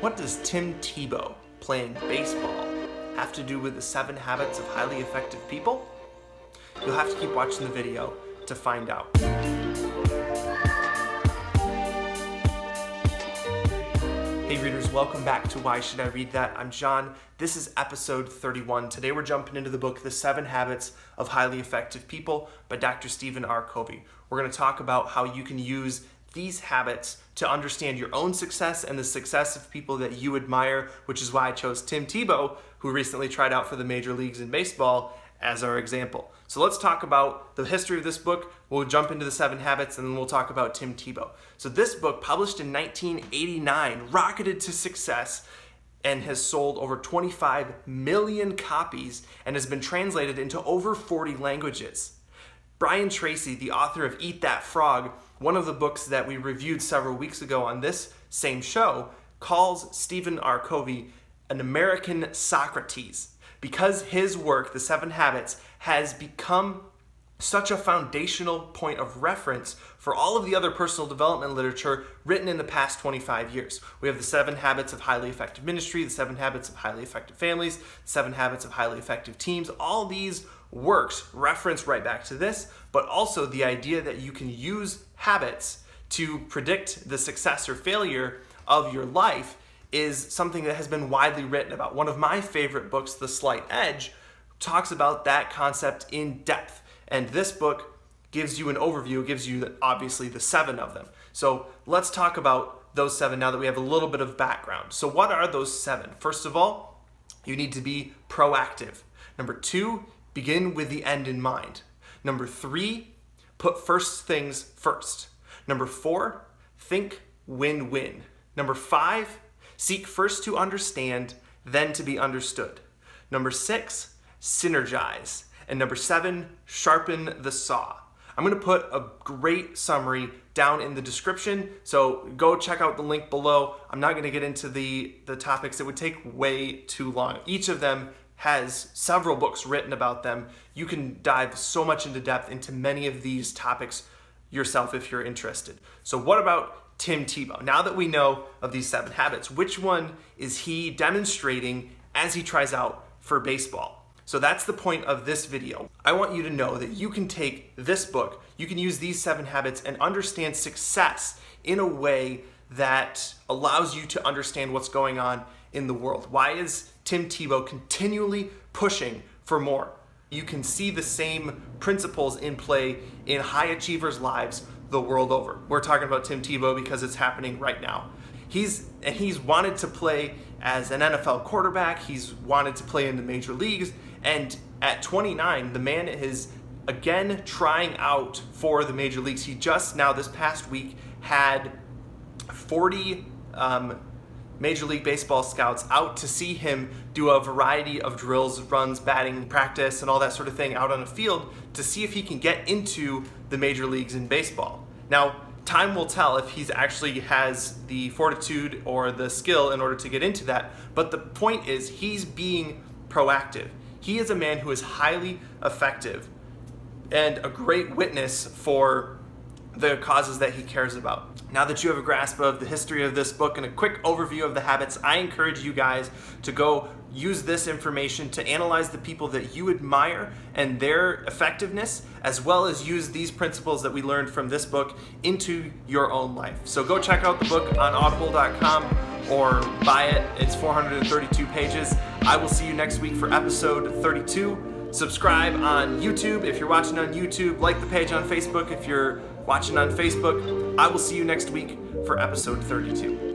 What does Tim Tebow playing baseball have to do with the 7 habits of highly effective people? You'll have to keep watching the video to find out. Hey readers, welcome back to Why Should I Read That? I'm John. This is episode 31. Today we're jumping into the book, The 7 Habits of Highly Effective People by Dr. Stephen R. Covey. We're going to talk about how you can use these habits to understand your own success and the success of people that you admire, which is why I chose Tim Tebow, who recently tried out for the major leagues in baseball, as our example. So let's talk about the history of this book. We'll jump into the 7 habits and then we'll talk about Tim Tebow. So this book, published in 1989, rocketed to success and has sold over 25 million copies and has been translated into over 40 languages. Brian Tracy, the author of Eat That Frog, one of the books that we reviewed several weeks ago on this same show, calls Stephen R. Covey an American Socrates because his work, The 7 Habits, has become such a foundational point of reference for all of the other personal development literature written in the past 25 years. We have the 7 Habits of Highly Effective Ministry, the 7 Habits of Highly Effective Families, the 7 Habits of Highly Effective Teams. All these works reference right back to this, but also the idea that you can use habits to predict the success or failure of your life is something that has been widely written about. One of my favorite books, The Slight Edge, talks about that concept in depth. And this book gives you an overview, it gives you obviously the 7 of them. So let's talk about those 7 now that we have a little bit of background. So what are those 7? First of all, you need to be proactive. Number 2, begin with the end in mind. Number 3, put first things first. Number 4, think win-win. Number 5, seek first to understand, then to be understood. Number 6, synergize. And number 7, sharpen the saw. I'm going to put a great summary down in the description, so go check out the link below. I'm not going to get into the topics. It would take way too long. Each of them has several books written about them. You can dive so much into depth into many of these topics yourself if you're interested. So what about Tim Tebow? Now that we know of these 7 habits, which one is he demonstrating as he tries out for baseball? So that's the point of this video. I want you to know that you can take this book, you can use these 7 habits and understand success in a way that allows you to understand what's going on in the world. Why is Tim Tebow continually pushing for more? You can see the same principles in play in high achievers' lives the world over. We're talking about Tim Tebow because it's happening right now. He's wanted to play as an NFL quarterback. He's wanted to play in the major leagues. And at 29, the man is again trying out for the major leagues. He just now this past week had 40 Major League Baseball scouts out to see him do a variety of drills, runs, batting practice, and all that sort of thing out on a field to see if he can get into the major leagues in baseball. Now, time will tell if he actually has the fortitude or the skill in order to get into that, but the point is he's being proactive. He is a man who is highly effective and a great witness for the causes that he cares about. Now that you have a grasp of the history of this book and a quick overview of the habits, I encourage you guys to go use this information to analyze the people that you admire and their effectiveness, as well as use these principles that we learned from this book into your own life. So go check out the book on audible.com or buy it. It's 432 pages. I will see you next week for episode 32. Subscribe on YouTube if you're watching on YouTube. Like the page on Facebook if you're watching on Facebook. I will see you next week for episode 32.